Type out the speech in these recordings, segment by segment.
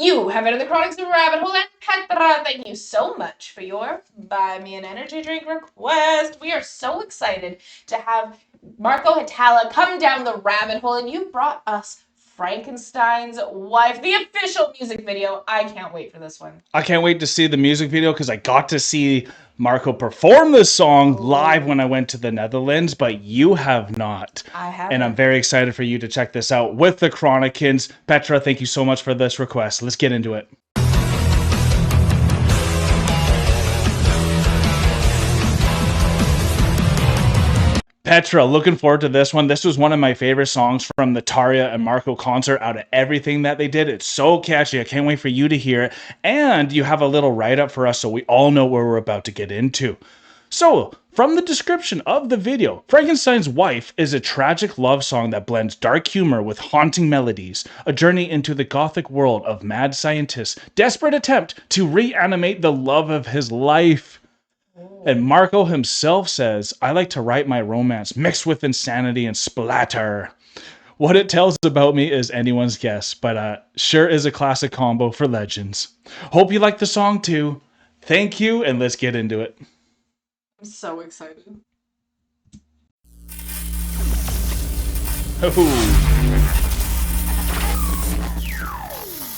You have entered the Chronics of Rabbit Hole, and Petra, thank you so much for your Buy Me an Energy Drink request. We are so excited to have MARKO HIETALA come down the rabbit hole, and you brought us Frankenstein's Wife, the official music video. I can't wait for this one. I can't wait to see the music video because I got to see MARKO perform this song live when I went to the Netherlands, but you have not. I haven't. And I'm very excited for you to check this out with the Chronicans. Petra, thank you so much for this request. Let's get into it. Petra, looking forward to this one. This was one of my favorite songs from the Tarja and MARKO concert out of everything that they did. It's so catchy. I can't wait for you to hear it. And you have a little write-up for us so we all know where we're about to get into. So, from the description of the video, Frankenstein's Wife is a tragic love song that blends dark humor with haunting melodies, a journey into the gothic world of mad scientists' desperate attempt to reanimate the love of his life. And MARKO himself says, I like to write my romance mixed with insanity and splatter. What it tells about me is anyone's guess, but sure is a classic combo for legends. Hope you like the song too. Thank you, and let's get into it. I'm so excited. Oh.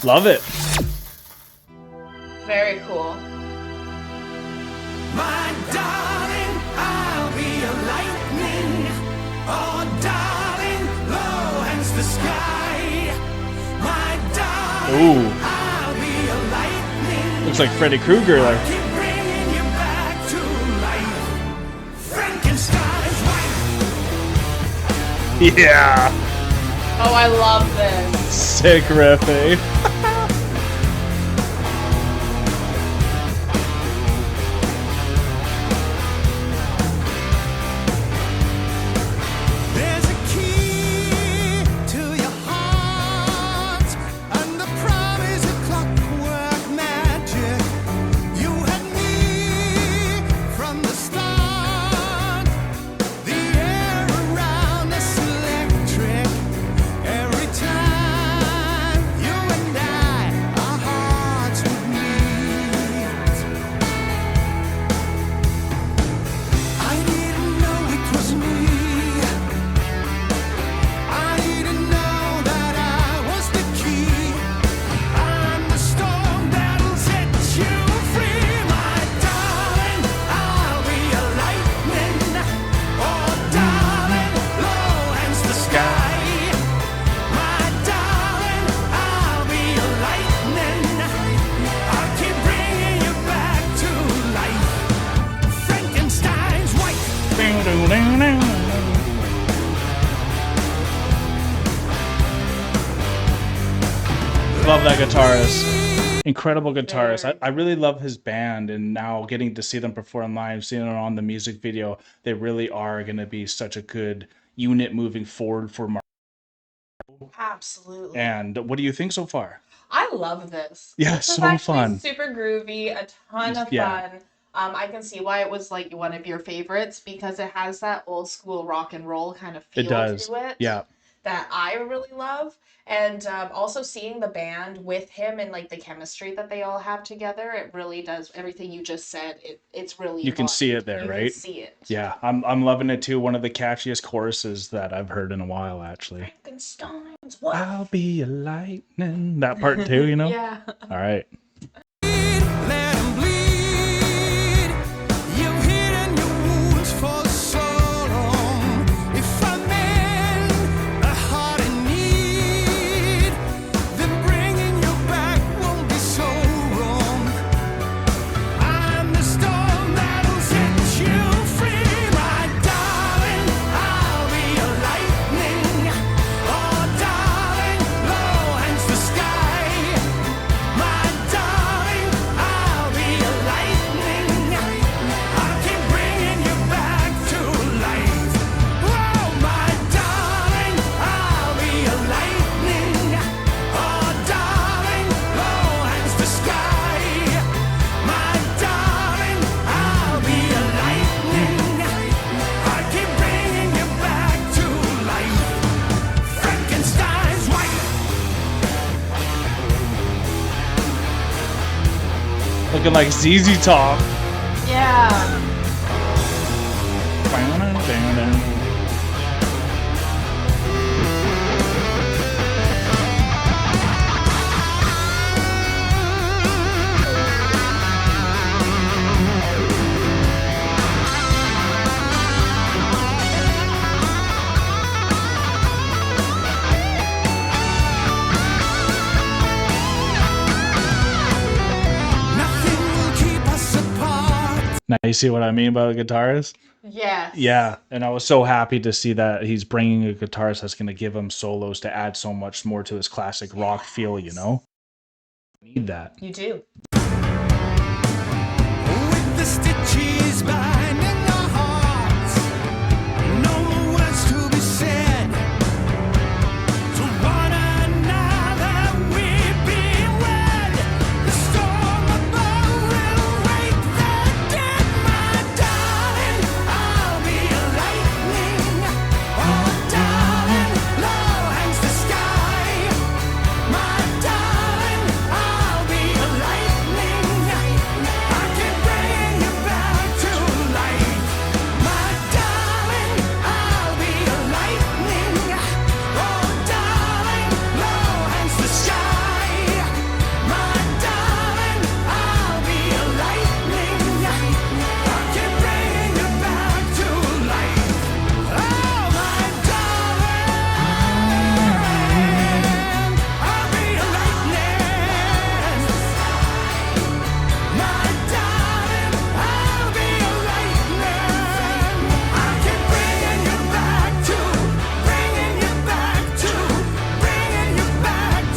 Love it. Very cool. My darling, I'll be a lightning. Oh, darling, low hangs the sky. My darling, I'll be a lightning. Looks like Freddy Krueger there. Keep bringing you back to life. Frankenstein's wife. Yeah. Oh, I love this. Sick riff, eh? There's a key to your heart, and the promise of clockwork magic. You had me from the start. The air around us electric. Every time you and I, our hearts would meet. I didn't know it was me. I didn't know that I was the key. I'm the storm that'll set you free, my darling. I'll be a lightning. Oh, darling, low hangs the sky. My darling, I'll be a lightning. I'll keep bringing you back to life. Frankenstein's wife. Love that guitarist. Incredible guitarist. I really love his band, and now getting to see them perform live, seeing it on the music video, they really are going to be such a good unit moving forward for MARKO. Absolutely. And what do you think so far? I love this. Yeah, This is so actually fun. super groovy, a ton of Yeah. fun. I can see why it was like one of your favorites because it has that old school rock and roll kind of feel It does. to it. Yeah. That I really love. And also seeing the band with him and like the chemistry that they all have together, it really does everything you just said. It's really You can see it there, you right? can see it. Yeah, I'm loving it too. One of the catchiest choruses that I've heard in a while, actually. Frankenstein's what? I'll be a lightning. That part too, you know? Yeah. All right. Let 'em bleed. You've hidden your wounds for so long. If I'm in a heart in need, then bringing you back won't be so wrong. I'm the storm that'll set you free, my darling. I'll be a lightning. Oh, darling, low hangs the sky. My darling. Looking like ZZ Top. Yeah. Nothing will keep us apart. Now you see what I mean by the guitarist? Yes. Yeah, and I was so happy to see that he's bringing a guitarist that's going to give him solos to add so much more to his classic rock feel, you know? Need that. You do. With the stitches binding our hearts, no words to be said. To one another we've been wed. The storm above will wake the dead. My darling, I'll be a lightning. Oh, darling, low hangs the sky. My darling, I'll be a lightning. I can bring you back to life. My darling, I'll be a lightning. Oh, darling, low hangs the sky. My darling, I'll be a lightning. I can bring you back to life. Oh, my darling, I'll be a lightning. My darling, I'll be a lightning. I can bring you back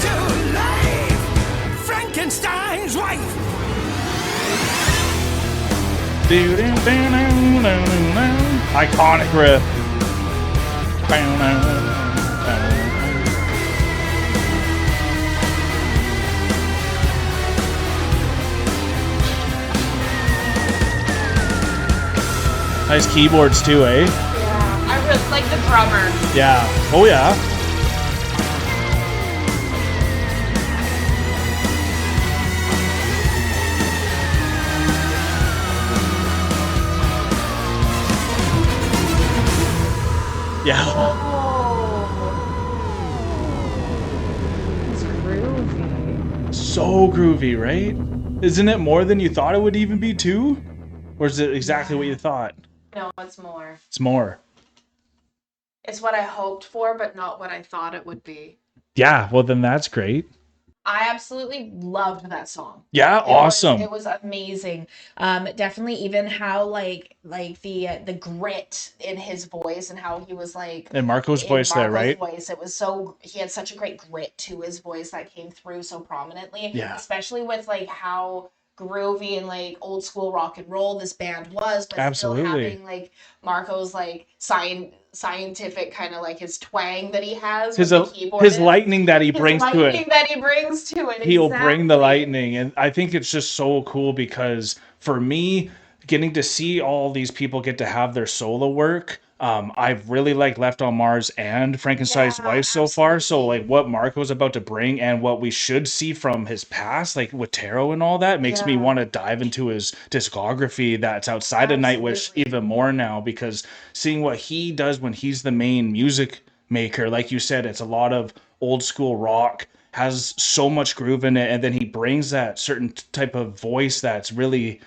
to life. Frankenstein's wife. Iconic riff. Nice keyboards too, eh? Yeah. I really like the drummer. Yeah. Oh yeah. Yeah. Oh. It's groovy. So groovy, right? Isn't it more than you thought it would even be too? Or is it exactly what you thought? No, it's more. It's more. It's what I hoped for, but not what I thought it would be. Yeah, well then that's great. I absolutely loved that song. Yeah, awesome. It was amazing. Definitely even how like the grit in his voice and how he was like And Marco's in voice there, Marco's right? voice. It was he had such a great grit to his voice that came through so prominently. Yeah. Especially with like how groovy and like old school rock and roll this band was, but Absolutely. still having like Marco's like scientific kind of like his twang that he has with the keyboard. His lightning that he His brings to lightning it. that he brings to it. He'll bring the exactly. lightning, and I think it's just so cool because for me, getting to see all these people get to have their solo work, I've really liked Left on Mars and Frankenstein's Yeah, Wife so far. So absolutely. like what Marco's about to bring and what we should see from his past, like with tarot and all that, makes me Yeah. want to dive into his discography that's outside of Nightwish Absolutely. even more now, because seeing what he does when he's the main music maker, like you said, it's a lot of old school rock, has so much groove in it, and then he brings that certain type of voice that's really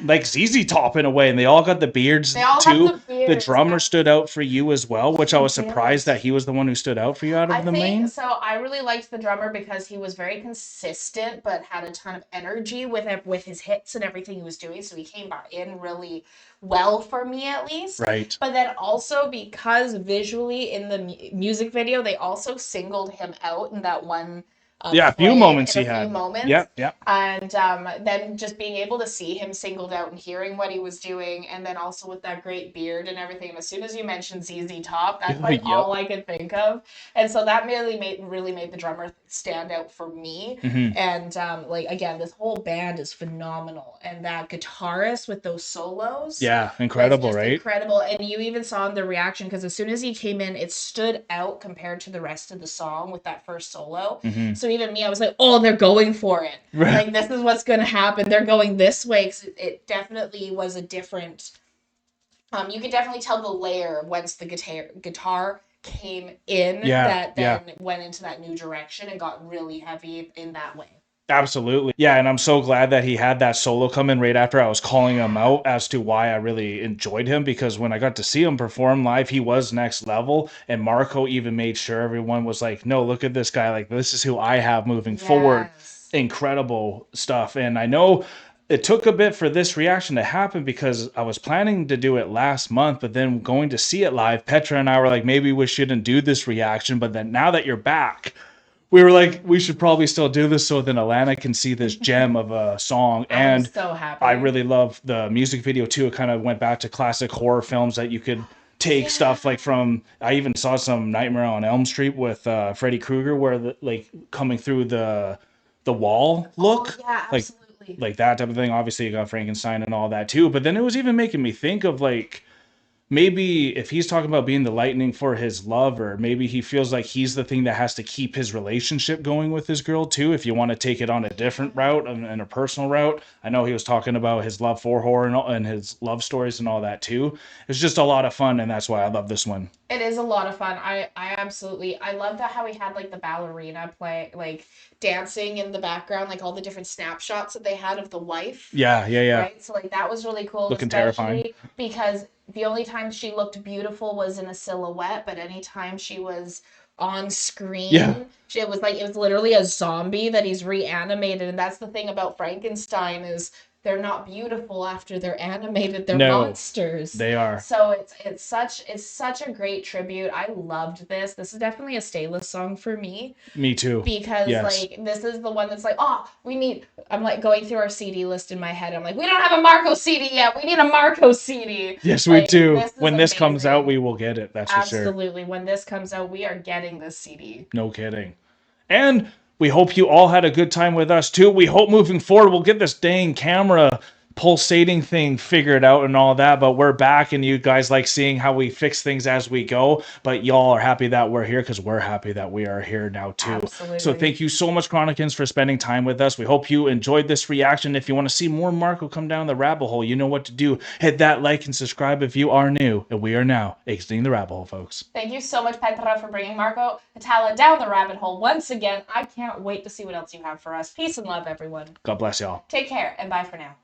like ZZ Top in a way, and they all got the beards They all too. have the beards. drummer stood out for you as well, which I was did. surprised that he was the one who stood out for you out of I the think main. so. I really liked the drummer because he was very consistent, but had a ton of energy with his hits and everything he was doing. So he came in really well for me, at least. Right. But then also because visually in the music video, they also singled him out in that one. Yeah, a few frame, moments in he a few had. moments. Yep, yep. And then just being able to see him singled out and hearing what he was doing, and then also with that great beard and everything. And as soon as you mentioned ZZ Top, that's like Yep. all I could think of. And so that really made the drummer stand out for me. Mhm. And like again, this whole band is phenomenal, and that guitarist with those solos. Yeah, was incredible, just right? Incredible, and you even saw in the reaction because as soon as he came in, it stood out compared to the rest of the song with that first solo. Mhm. So even me, I was like, oh, they're going for it. Right. Like, this is what's going to happen. They're going this way. 'Cause it definitely was a different, you could definitely tell the layer once the guitar came in that then went into that new direction and got really heavy in that way. Absolutely. Yeah, and I'm so glad that he had that solo come in right after I was calling him out as to why I really enjoyed him, because when I got to see him perform live, he was next level, and Marco even made sure everyone was like, no, look at this guy, like this is who I have moving forward. Incredible stuff. And I know it took a bit for this reaction to happen because I was planning to do it last month, but then going to see it live, Petra and I were like, maybe we shouldn't do this reaction, but then now that you're back, we were like, we should probably still do this so then Alanna can see this gem of a song. And I'm so happy. I really love the music video too. It kind of went back to classic horror films that you could take stuff like from. I even saw some Nightmare on Elm Street with Freddy Krueger, where like coming through the wall look. Oh, yeah, absolutely. Like that type of thing. Obviously, you got Frankenstein and all that too. But then it was even making me think of like, maybe if he's talking about being the lightning for his lover, maybe he feels like he's the thing that has to keep his relationship going with his girl too. If you want to take it on a different route and a personal route, I know he was talking about his love for horror and his love stories and all that too. It's just a lot of fun, and that's why I love this one. It is a lot of fun. I absolutely, I love that how he had like the ballerina play, like dancing in the background, like all the different snapshots that they had of the wife. Yeah. Right? So like that was really cool. Looking terrifying. Because the only time she looked beautiful was in a silhouette, but anytime she was on screen, it was literally a zombie that he's reanimated. And that's the thing about Frankenstein is they're not beautiful after they're animated. They're monsters. They are. So it's such a great tribute. I loved this. This is definitely a stay-list song for me. Me too. Because like this is the one that's like, oh, I'm like going through our CD list in my head. I'm like, we don't have a Marko CD yet. We need a Marko CD. Yes, like, we do. When this comes out, we will get it. That's for sure. Absolutely. When this comes out, we are getting this CD. No kidding. And we hope you all had a good time with us too. We hope moving forward we'll get this dang camera pulsating thing figured out and all that, but we're back and you guys like seeing how we fix things as we go, but y'all are happy that we're here because we're happy that we are here now too. Absolutely. So thank you so much, Chronicans, for spending time with us. We hope you enjoyed this reaction. If you want to see more Marko come down the rabbit hole, you know what to do. Hit that like and subscribe if you are new, and we are now exiting the rabbit hole, folks. Thank you so much, Petra, for bringing Marko HIETALA down the rabbit hole once again. I can't wait to see what else you have for us. Peace and love, everyone. God bless y'all. Take care and bye for now.